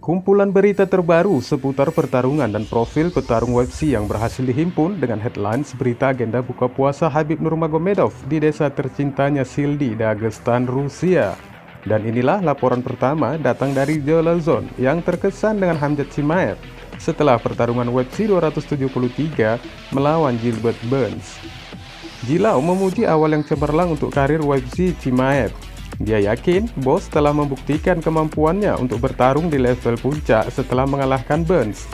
Kumpulan berita terbaru seputar pertarungan dan profil petarung UFC yang berhasil dihimpun dengan headlines berita agenda buka puasa KHABIB Nurmagomedov di desa tercintanya Sildi, Dagestan, Rusia. Dan inilah laporan pertama datang dari Zone yang terkesan dengan Hamzat Chimaev setelah pertarungan UFC 273 melawan Gilbert Burns. Jilau memuji awal yang cemerlang untuk karir UFC Chimaev. Dia yakin bos telah membuktikan kemampuannya untuk bertarung di level puncak setelah mengalahkan Burns.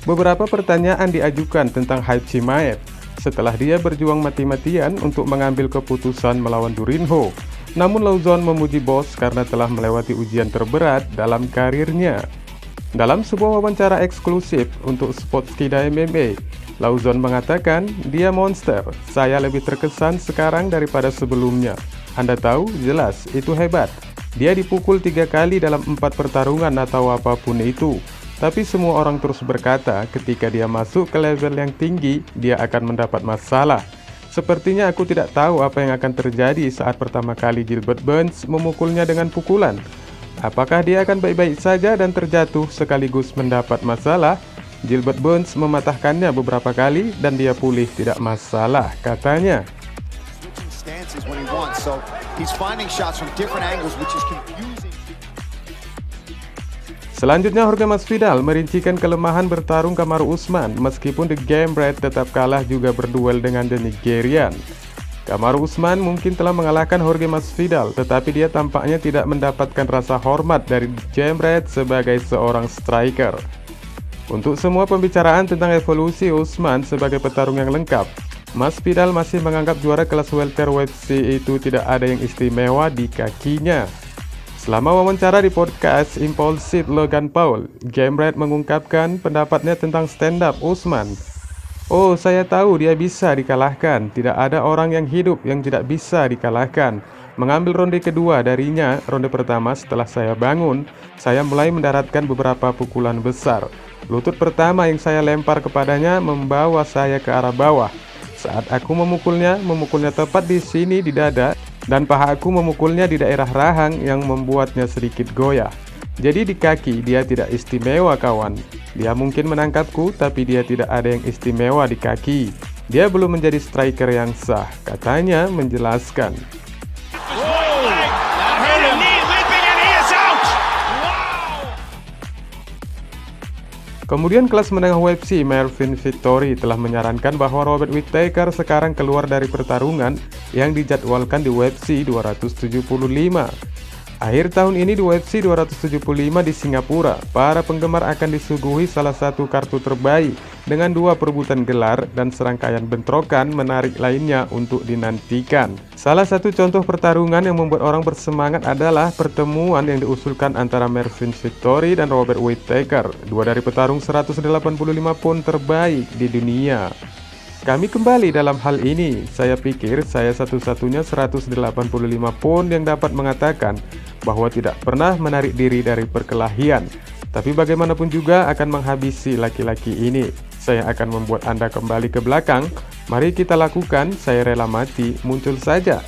Beberapa pertanyaan diajukan tentang hype Chimaev setelah dia berjuang mati-matian untuk mengambil keputusan melawan Durinho. Namun Zone memuji bos karena telah melewati ujian terberat dalam karirnya. Dalam sebuah wawancara eksklusif untuk Sportskida MMA, Zone mengatakan, "Dia monster, saya lebih terkesan sekarang daripada sebelumnya. Anda tahu, jelas, itu hebat. Dia dipukul 3 kali dalam 4 pertarungan atau apapun itu. Tapi semua orang terus berkata ketika dia masuk ke level yang tinggi, dia akan mendapat masalah. Sepertinya aku tidak tahu apa yang akan terjadi saat pertama kali Gilbert Burns memukulnya dengan pukulan. Apakah dia akan baik-baik saja dan terjatuh sekaligus mendapat masalah? Gilbert Burns mematahkannya beberapa kali dan dia pulih tidak masalah," katanya. Selanjutnya Jorge Masvidal merincikan kelemahan bertarung Kamaru Usman meskipun The Game Rat tetap kalah juga berduel dengan The Nigerian. Kamaru Usman mungkin telah mengalahkan Jorge Masvidal, tetapi dia tampaknya tidak mendapatkan rasa hormat dari The Game Rat sebagai seorang striker. Untuk semua pembicaraan tentang evolusi Usman sebagai petarung yang lengkap, Masvidal masih menganggap juara kelas welter UFC itu tidak ada yang istimewa di kakinya. Selama wawancara di podcast Impulsive Logan Paul, Game Rat mengungkapkan pendapatnya tentang stand-up Usman. "Oh, saya tahu dia bisa dikalahkan. Tidak ada orang yang hidup yang tidak bisa dikalahkan. Mengambil ronde kedua darinya, ronde pertama setelah saya bangun, saya mulai mendaratkan beberapa pukulan besar. Lutut pertama yang saya lempar kepadanya membawa saya ke arah bawah. Saat aku memukulnya tepat di sini di dada, dan paha aku memukulnya di daerah rahang yang membuatnya sedikit goyah. Jadi di kaki dia tidak istimewa kawan. Dia mungkin menangkapku, tapi dia tidak ada yang istimewa di kaki. Dia belum menjadi striker yang sah," katanya menjelaskan. Kemudian kelas menengah UFC Marvin Vettori telah menyarankan bahwa Robert Whittaker sekarang keluar dari pertarungan yang dijadwalkan di UFC 275. Akhir tahun ini di UFC 275 di Singapura, para penggemar akan disuguhi salah satu kartu terbaik dengan 2 perebutan gelar dan serangkaian bentrokan menarik lainnya untuk dinantikan. Salah satu contoh pertarungan yang membuat orang bersemangat adalah pertemuan yang diusulkan antara Marvin Vettori dan Robert Whittaker, 2 dari petarung 185 pound terbaik di dunia. "Kami kembali dalam hal ini. Saya pikir saya satu-satunya 185 pound yang dapat mengatakan bahwa tidak pernah menarik diri dari perkelahian. Tapi bagaimanapun juga akan menghabisi laki-laki ini. Saya akan membuat Anda kembali ke belakang. Mari kita lakukan. Saya rela mati. Muncul saja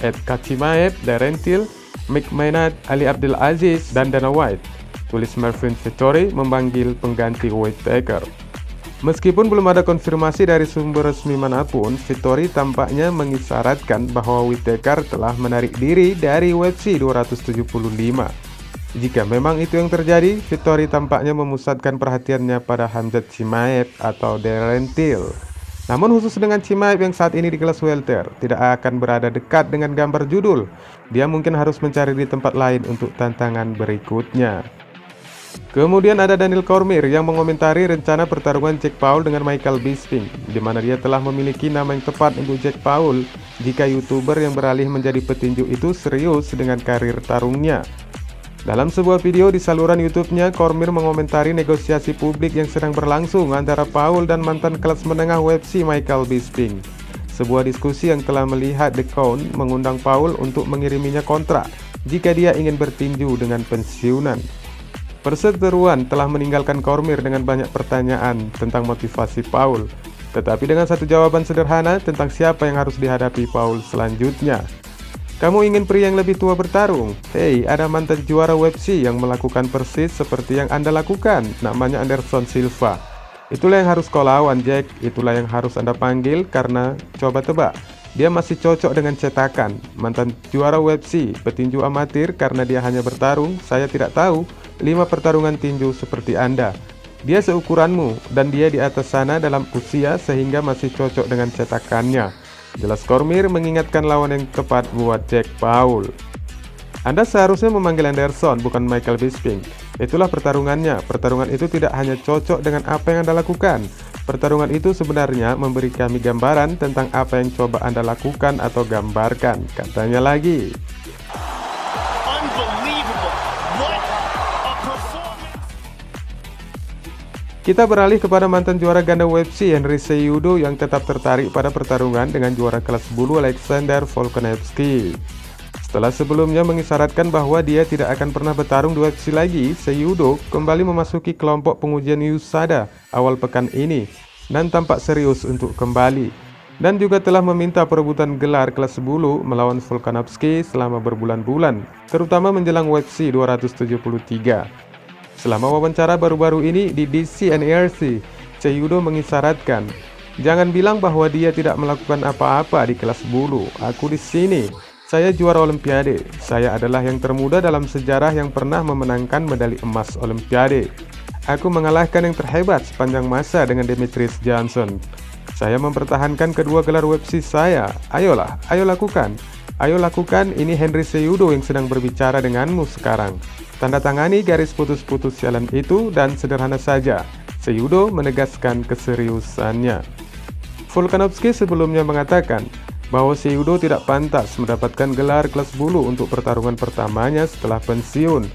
Chimaev, Darren Till, Mick Maynard, Ali Abdelaziz, dan Dana White," tulis Marvin Vettori memanggil pengganti Whittaker. Meskipun belum ada konfirmasi dari sumber resmi manapun, Vettori tampaknya mengisyaratkan bahwa Whittaker telah menarik diri dari UFC 275. Jika memang itu yang terjadi, Vettori tampaknya memusatkan perhatiannya pada Hamzat Chimaev atau Darren Till. Namun khusus dengan Chimaev yang saat ini di kelas welter, tidak akan berada dekat dengan gambar judul. Dia mungkin harus mencari di tempat lain untuk tantangan berikutnya. Kemudian ada Daniel Cormier yang mengomentari rencana pertarungan Jake Paul dengan Michael Bisping, di mana dia telah memiliki nama yang tepat untuk Jake Paul jika YouTuber yang beralih menjadi petinju itu serius dengan karir tarungnya. Dalam sebuah video di saluran YouTube-nya, Cormier mengomentari negosiasi publik yang sedang berlangsung antara Paul dan mantan kelas menengah UFC Michael Bisping. Sebuah diskusi yang telah melihat The Count mengundang Paul untuk mengiriminya kontrak jika dia ingin bertinju dengan pensiunan. Perseteruan telah meninggalkan Cormier dengan banyak pertanyaan tentang motivasi Paul. tetapi dengan satu jawaban sederhana tentang siapa yang harus dihadapi Paul selanjutnya. Kamu ingin pria yang lebih tua bertarung? Hei, ada mantan juara UFC yang melakukan persis seperti yang Anda lakukan, namanya Anderson Silva. Itulah yang harus kau lawan, Jack. Itulah yang harus Anda panggil karena coba tebak. Dia masih cocok dengan cetakan. Mantan juara UFC, petinju amatir karena dia hanya bertarung, saya tidak tahu 5 pertarungan tinju seperti Anda. Dia seukuranmu dan dia di atas sana dalam usia sehingga masih cocok dengan cetakannya. Jelas Kormir mengingatkan lawan yang tepat buat Jack Paul. Anda seharusnya memanggil Anderson, bukan Michael Bisping. Itulah pertarungannya. Pertarungan itu tidak hanya cocok dengan apa yang Anda lakukan. Pertarungan itu sebenarnya memberi kami gambaran tentang apa yang coba Anda lakukan atau gambarkan, katanya lagi. Kita beralih kepada mantan juara ganda UFC Henry Cejudo yang tetap tertarik pada pertarungan dengan juara kelas bulu Alexander Volkanovski. Setelah sebelumnya mengisyaratkan bahwa dia tidak akan pernah bertarung di UFC lagi, Cejudo kembali memasuki kelompok pengujian USADA awal pekan ini dan tampak serius untuk kembali, dan juga telah meminta perebutan gelar kelas bulu melawan Volkanovski selama berbulan-bulan, terutama menjelang UFC 273. Selama wawancara baru-baru ini di DC and ERC, Cejudo mengisyaratkan, "Jangan bilang bahwa dia tidak melakukan apa-apa di kelas bulu. Aku di sini. Saya juara Olimpiade. Saya adalah yang termuda dalam sejarah yang pernah memenangkan medali emas Olimpiade. Aku mengalahkan yang terhebat sepanjang masa dengan Demetrius Johnson. Saya mempertahankan kedua gelar UFC saya. Ayolah, ayo lakukan. Ayo lakukan, ini Henry Cejudo yang sedang berbicara denganmu sekarang. Tanda tangani garis putus-putus sialan itu dan sederhana saja." Cejudo menegaskan keseriusannya. Volkanovski sebelumnya mengatakan bahwa Cejudo tidak pantas mendapatkan gelar kelas bulu untuk pertarungan pertamanya setelah pensiun.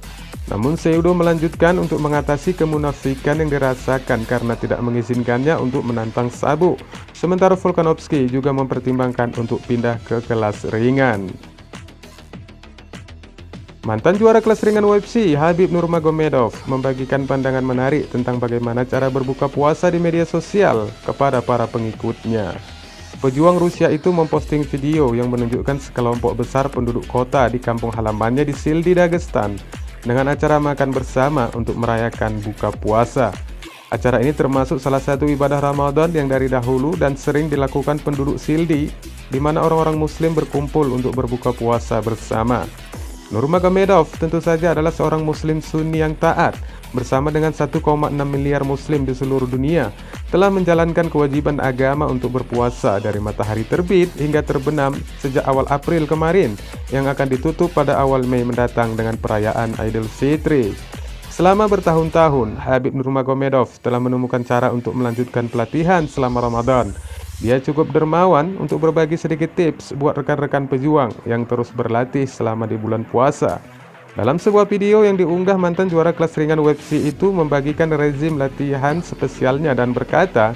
Namun Cejudo melanjutkan untuk mengatasi kemunafikan yang dirasakan karena tidak mengizinkannya untuk menantang sabuk. Sementara Volkanovski juga mempertimbangkan untuk pindah ke kelas ringan. Mantan juara kelas ringan UFC KHABIB Nurmagomedov membagikan pandangan menarik tentang bagaimana cara berbuka puasa di media sosial kepada para pengikutnya. Pejuang Rusia itu memposting video yang menunjukkan sekelompok besar penduduk kota di kampung halamannya di Sildi, Dagestan, dengan acara makan bersama untuk merayakan buka puasa. Acara ini termasuk salah satu ibadah Ramadan yang dari dahulu dan sering dilakukan penduduk Sildi, di mana orang-orang Muslim berkumpul untuk berbuka puasa bersama. Nurmagomedov tentu saja adalah seorang Muslim Sunni yang taat, bersama dengan 1,6 miliar Muslim di seluruh dunia, telah menjalankan kewajiban agama untuk berpuasa dari matahari terbit hingga terbenam sejak awal April kemarin, yang akan ditutup pada awal Mei mendatang dengan perayaan Idul Fitri. Selama bertahun-tahun, KHABIB Nurmagomedov telah menemukan cara untuk melanjutkan pelatihan selama Ramadan. Dia cukup dermawan untuk berbagi sedikit tips buat rekan-rekan pejuang yang terus berlatih selama di bulan puasa. Dalam sebuah video yang diunggah, mantan juara kelas ringan UFC itu membagikan rezim latihan spesialnya dan berkata,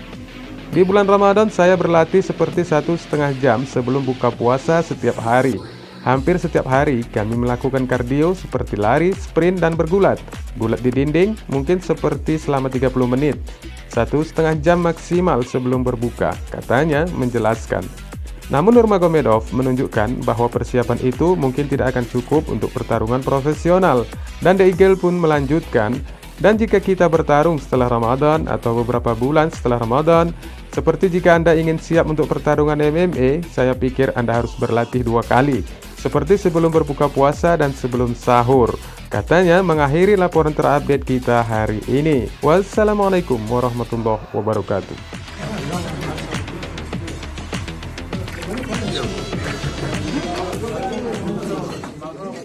"Di bulan Ramadan saya berlatih seperti 1,5 jam sebelum buka puasa setiap hari. Hampir setiap hari kami melakukan kardio seperti lari, sprint, dan bergulat. Gulat di dinding mungkin seperti selama 30 menit. 1,5 jam maksimal sebelum berbuka," katanya menjelaskan. Namun Nurmagomedov menunjukkan bahwa persiapan itu mungkin tidak akan cukup untuk pertarungan profesional, dan The Eagle pun melanjutkan, "Dan jika kita bertarung setelah Ramadan atau beberapa bulan setelah Ramadan, seperti jika Anda ingin siap untuk pertarungan MMA, saya pikir Anda harus berlatih 2 kali, seperti sebelum berbuka puasa dan sebelum sahur," katanya mengakhiri laporan terupdate kita hari ini. Wassalamualaikum warahmatullahi wabarakatuh.